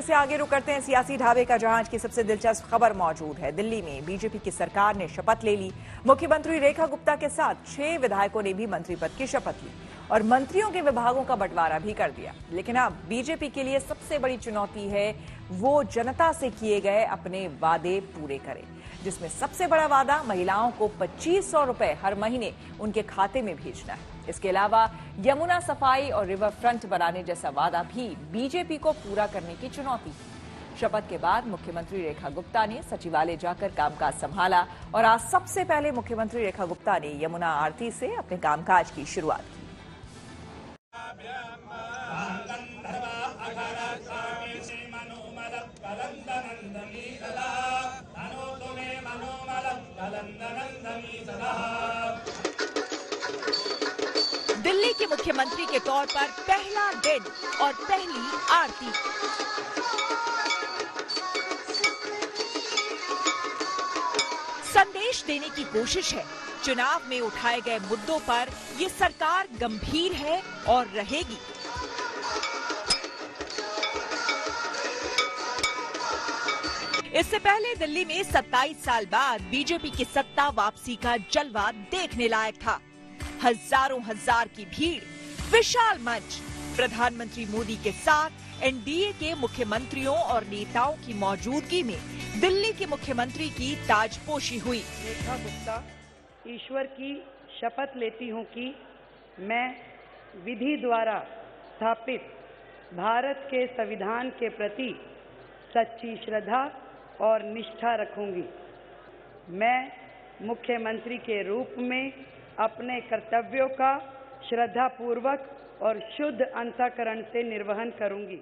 से आगे रुक करते हैं सियासी ढाबे का, जहां आज की सबसे दिलचस्प खबर मौजूद है। दिल्ली में बीजेपी की सरकार ने शपथ ले ली। मुख्यमंत्री रेखा गुप्ता के साथ 6 विधायकों ने भी मंत्री पद की शपथ ली और मंत्रियों के विभागों का बंटवारा भी कर दिया। लेकिन अब बीजेपी के लिए सबसे बड़ी चुनौती है वो जनता से किए गए अपने वादे पूरे करें, जिसमें सबसे बड़ा वादा महिलाओं को 2500 रुपए हर महीने उनके खाते में भेजना है। इसके अलावा यमुना सफाई और रिवर फ्रंट बनाने जैसा वादा भी बीजेपी को पूरा करने की चुनौती है। शपथ के बाद मुख्यमंत्री रेखा गुप्ता ने सचिवालय जाकर कामकाज संभाला और आज सबसे पहले मुख्यमंत्री रेखा गुप्ता ने यमुना आरती से अपने कामकाज की शुरुआत की। दिल्ली के मुख्यमंत्री के तौर पर पहला दिन और पहली आरती। संदेश देने की कोशिश है, चुनाव में उठाए गए मुद्दों पर ये सरकार गंभीर है और रहेगी। इससे पहले दिल्ली में 27 साल बाद बीजेपी की सत्ता वापसी का जलवा देखने लायक था। हजारों हजार की भीड़, विशाल मंच, प्रधानमंत्री मोदी के साथ एनडीए के मुख्यमंत्रियों और नेताओं की मौजूदगी में दिल्ली के मुख्यमंत्री की ताजपोशी हुई। रेखा गुप्ता ईश्वर की शपथ लेती हूं कि मैं विधि द्वारा स्थापित भारत के संविधान के प्रति सच्ची श्रद्धा और निष्ठा रखूंगी। मैं मुख्यमंत्री के रूप में अपने कर्तव्यों का श्रद्धापूर्वक और शुद्ध अंतःकरण से निर्वहन करूंगी।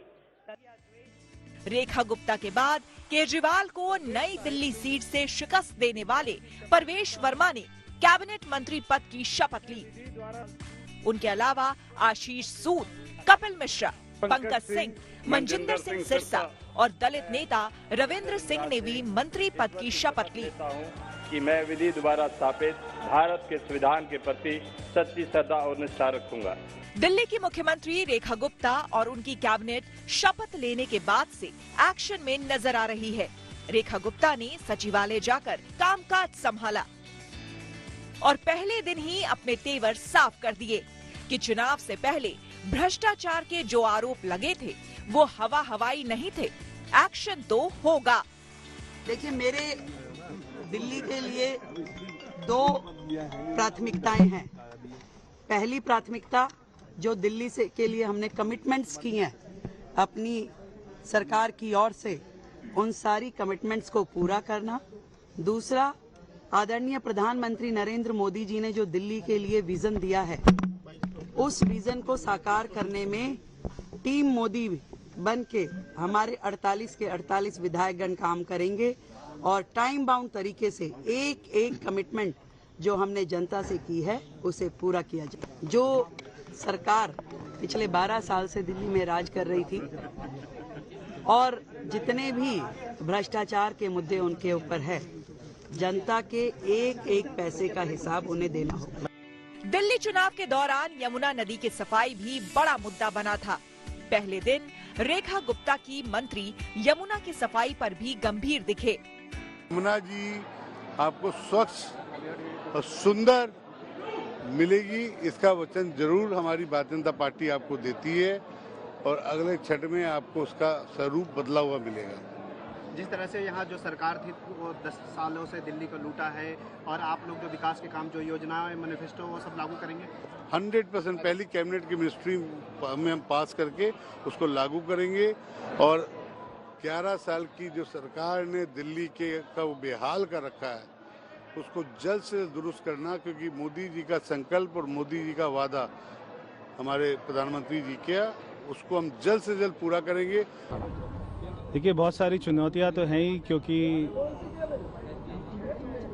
रेखा गुप्ता के बाद केजरीवाल को नई दिल्ली सीट से शिकस्त देने वाले परवेश वर्मा ने कैबिनेट मंत्री पद की शपथ ली। उनके अलावा आशीष सूद, कपिल मिश्रा, पंकज सिंह, मनजिंदर सिंह सिरसा और दलित नेता रविंद्र सिंह ने भी मंत्री पद की शपथ ली। कि मैं विधि द्वारा स्थापित भारत के संविधान के प्रति सच्ची श्रद्धा और निष्ठा रखूंगा। दिल्ली की मुख्यमंत्री रेखा गुप्ता और उनकी कैबिनेट शपथ लेने के बाद से एक्शन में नजर आ रही है। रेखा गुप्ता ने सचिवालय जाकर कामकाज संभाला और पहले दिन ही अपने तेवर साफ कर दिए कि चुनाव से पहले भ्रष्टाचार के जो आरोप लगे थे वो हवाई नहीं थे, एक्शन तो होगा। देखिए, मेरे दिल्ली के लिए 2 प्राथमिकताएं हैं। पहली प्राथमिकता जो दिल्ली से के लिए हमने कमिटमेंट्स की हैं अपनी सरकार की ओर से, उन सारी कमिटमेंट्स को पूरा करना। दूसरा, आदरणीय प्रधानमंत्री नरेंद्र मोदी जी ने जो दिल्ली के लिए विजन दिया है, उस विजन को साकार करने में टीम मोदी बन के हमारे 48 के 48 विधायकगण काम करेंगे और टाइम बाउंड तरीके से एक एक कमिटमेंट जो हमने जनता से की है उसे पूरा किया जाए। जो सरकार पिछले 12 साल से दिल्ली में राज कर रही थी और जितने भी भ्रष्टाचार के मुद्दे उनके ऊपर है, जनता के एक एक पैसे का हिसाब उन्हें देना होगा। दिल्ली चुनाव के दौरान यमुना नदी की सफाई भी बड़ा मुद्दा बना था। पहले दिन रेखा गुप्ता की मंत्री यमुना की सफाई पर भी गंभीर दिखे। यमुना जी आपको स्वच्छ और सुंदर मिलेगी, इसका वचन जरूर हमारी भारतीय जनता पार्टी आपको देती है और अगले छठ में आपको उसका स्वरूप बदला हुआ मिलेगा। जिस तरह से यहाँ जो सरकार थी वो 10 सालों से दिल्ली को लूटा है और आप लोग जो विकास के काम, जो योजनाएं, मैनिफेस्टो, वो सब लागू करेंगे? 100% पहली कैबिनेट की मिनिस्ट्री में हम पास करके उसको लागू करेंगे और 11 साल की जो सरकार ने दिल्ली के का वो बेहाल कर रखा है उसको जल्द से दुरुस्त करना, क्योंकि मोदी जी का संकल्प और मोदी जी का वादा हमारे प्रधानमंत्री जी का, उसको हम जल्द से जल्द पूरा करेंगे। देखिए, बहुत सारी चुनौतियां तो हैं ही, क्योंकि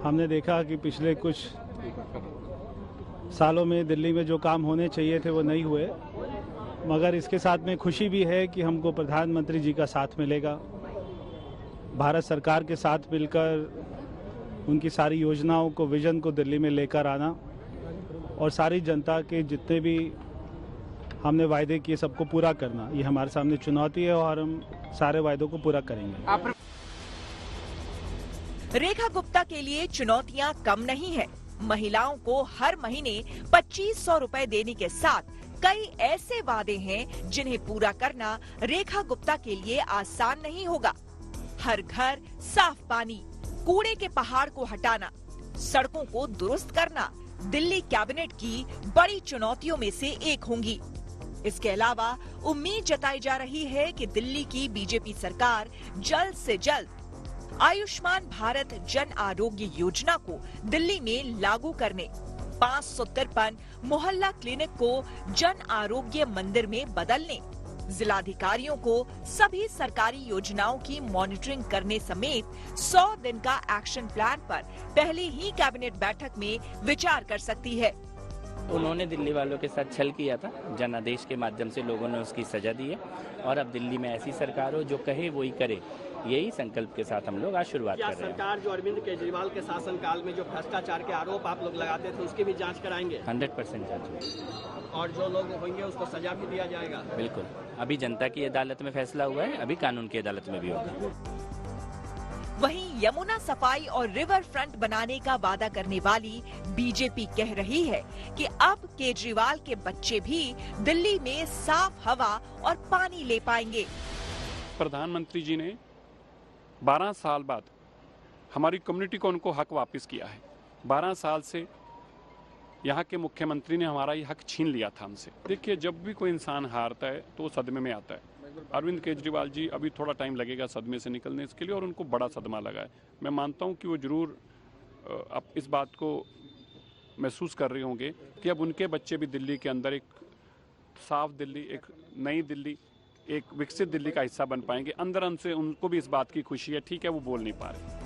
हमने देखा कि पिछले कुछ सालों में दिल्ली में जो काम होने चाहिए थे वो नहीं हुए, मगर इसके साथ में खुशी भी है कि हमको प्रधानमंत्री जी का साथ मिलेगा। भारत सरकार के साथ मिलकर उनकी सारी योजनाओं को, विजन को दिल्ली में लेकर आना और सारी जनता के जितने भी हमने वायदे किए सबको पूरा करना, ये हमारे सामने चुनौती है और हम सारे वायदों को पूरा करेंगे। रेखा गुप्ता के लिए चुनौतियां कम नहीं है। महिलाओं को हर महीने 2500 रुपए देने के साथ कई ऐसे वादे हैं जिन्हें पूरा करना रेखा गुप्ता के लिए आसान नहीं होगा। हर घर साफ पानी, कूड़े के पहाड़ को हटाना, सड़कों को दुरुस्त करना दिल्ली कैबिनेट की बड़ी चुनौतियों में से एक होंगी। इसके अलावा उम्मीद जताई जा रही है कि दिल्ली की बीजेपी सरकार जल्द से जल्द आयुष्मान भारत जन आरोग्य योजना को दिल्ली में लागू करने, 553 मोहल्ला क्लिनिक को जन आरोग्य मंदिर में बदलने, जिलाधिकारियों को सभी सरकारी योजनाओं की मॉनिटरिंग करने समेत 100 दिन का एक्शन प्लान पर पहले ही कैबिनेट बैठक में विचार कर सकती है। उन्होंने दिल्ली वालों के साथ छल किया था, जनादेश के माध्यम से लोगों ने उसकी सजा दी है और अब दिल्ली में ऐसी सरकार हो जो कहे वही करे, यही संकल्प के साथ हम लोग आज शुरुआत कर रहे हैं। सरकार जो अरविंद केजरीवाल के शासनकाल में जो भ्रष्टाचार के आरोप आप लोग लगाते थे उसकी भी जांच कराएंगे? 100% जांच। और जो लोग होंगे उसको सजा भी दिया जाएगा? बिल्कुल, अभी जनता की अदालत में फैसला हुआ है, अभी कानून की अदालत में भी होगा। वहीं यमुना सफाई और रिवर फ्रंट बनाने का वादा करने वाली बीजेपी कह रही है कि अब केजरीवाल के बच्चे भी दिल्ली में साफ हवा और पानी ले पाएंगे। प्रधानमंत्री जी ने 12 साल बाद हमारी कम्युनिटी को उनको हक वापस किया है। 12 साल से यहाँ के मुख्यमंत्री ने हमारा ये हक छीन लिया था हमसे। देखिए, जब भी कोई इंसान हारता है तो वो सदमे में आता है। अरविंद केजरीवाल जी अभी थोड़ा टाइम लगेगा सदमे से निकलने के लिए और उनको बड़ा सदमा लगा है। मैं मानता हूँ कि वो जरूर अब इस बात को महसूस कर रहे होंगे कि अब उनके बच्चे भी दिल्ली के अंदर एक साफ दिल्ली, एक नई दिल्ली, एक विकसित दिल्ली का हिस्सा बन पाएंगे। अंदर से उनको भी इस बात की खुशी है। ठीक है, वो बोल नहीं पा रहे।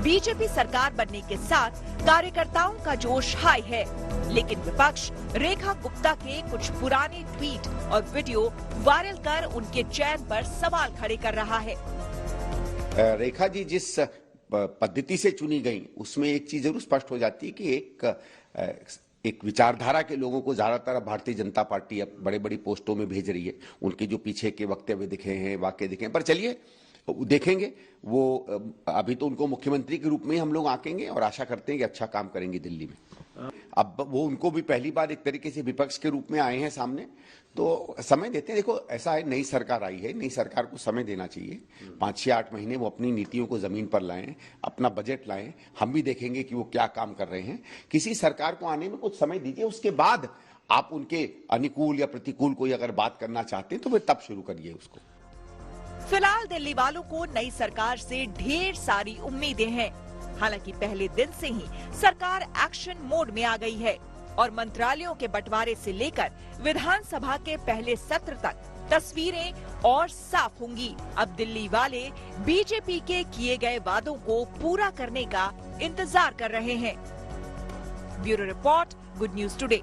बीजेपी सरकार बनने के साथ कार्यकर्ताओं का जोश हाई है, लेकिन विपक्ष रेखा गुप्ता के कुछ पुराने ट्वीट और वीडियो वायरल कर उनके चयन पर सवाल खड़े कर रहा है। रेखा जी जिस पद्धति से चुनी गई उसमें एक चीज जरूर स्पष्ट हो जाती है कि एक विचारधारा के लोगों को ज्यादातर भारतीय जनता पार्टी अब बड़े बड़ी पोस्टों में भेज रही है। उनके जो पीछे के वक्तव्य दिखे हैं, वाक्य दिखे हैं, पर चलिए देखेंगे। वो अभी तो उनको मुख्यमंत्री के रूप में हम लोग आकेंगे और आशा करते हैं कि अच्छा काम करेंगे दिल्ली में। अब वो उनको भी पहली बार एक तरीके से विपक्ष के रूप में आए हैं सामने, तो समय देते हैं। देखो, ऐसा है, नई सरकार आई है, नई सरकार को समय देना चाहिए। 5-6-8 महीने वो अपनी नीतियों को जमीन पर लाएं, अपना बजट लाएं। हम भी देखेंगे कि वो क्या काम कर रहे हैं। किसी सरकार को आने में कुछ समय दीजिए, उसके बाद आप उनके अनुकूल या प्रतिकूल कोई अगर बात करना चाहते हैं तो फिर तब शुरू करिए उसको। फिलहाल दिल्ली वालों को नई सरकार से ढेर सारी उम्मीदें हैं। हालांकि पहले दिन से ही सरकार एक्शन मोड में आ गई है और मंत्रालयों के बंटवारे से लेकर विधानसभा के पहले सत्र तक तस्वीरें और साफ होंगी। अब दिल्ली वाले बीजेपी के किए गए वादों को पूरा करने का इंतजार कर रहे हैं। Bureau report, good news today.